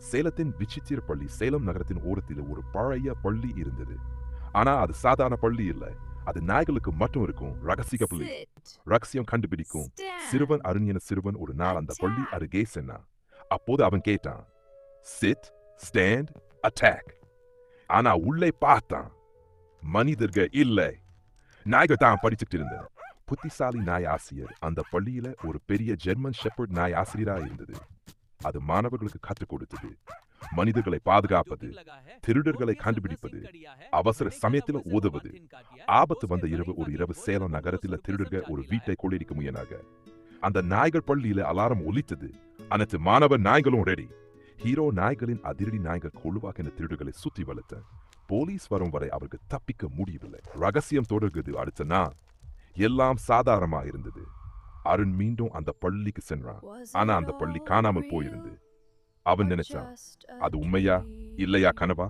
சேலத்தின் விசித்திர பள்ளி. சேலம் நகரத்தின் ஓரத்தில் ஒரு பழைய பள்ளி இருந்தது. ஆனா அது சாதாரண பள்ளி இல்ல. அது நாய்களுக்கு மட்டும் இருக்கும் ரகசிய பள்ளி. ரகசியம் கண்டுபிடிக்கும் சிறுவன் அருண் என சிறுவன் ஒரு நாள் அந்த பள்ளி அருகே சென்றான். அப்போது அவன் கேட்டான், சிட், ஸ்டாண்ட், அட்டாக். ஆனா உள்ளே பார்த்தான், மனிதர்கள் இல்லை, நாய்கள் தான் படிச்சுட்டு இருந்தேன். புத்திசாலி நாய் ஆசிரியர் அந்த பள்ளியில ஒரு பெரிய ஜெர்மன் ஷெப்பர்ட் நாய் ஆசிரியரா இருந்தது. அது மாணவர்களுக்கு கற்றுக் கொடுத்தது மனிதர்களை பாதுகாப்பது, திருடர்களை கண்டுபிடிப்பது, அவசர சமயத்தில் உதவுவது. ஆபத்து வந்த ஒரு இரவு சேலம் நகரத்தில் திருடர்கள் ஒரு வீட்டை கொள்ளையடிக்க முயன்றாங்க. அந்த நாய்கள் பள்ளியில அலாரம் ஒலித்தது. அனைத்து மாணவர் நாய்களும் ரெடி. ஹீரோ நாய்களின் அதிரடி நாய்கள் கொள்ளுவாக இந்த திருடர்களை சுற்றி வளர்த்த. போலீஸ் வரும் வரை அவர்கள் தப்பிக்க முடியவில்லை. ரகசியம் தொடர்கிறது. அடுத்த நாள் எல்லாம் சாதாரணமா இருந்தது. அருண் மீண்டும் அந்த பள்ளிக்கு சென்றான். ஆனா அந்த பள்ளி காணாமல் போயிருந்து. அவன் நினைச்சான், அது உண்மையா இல்லையா கனவா?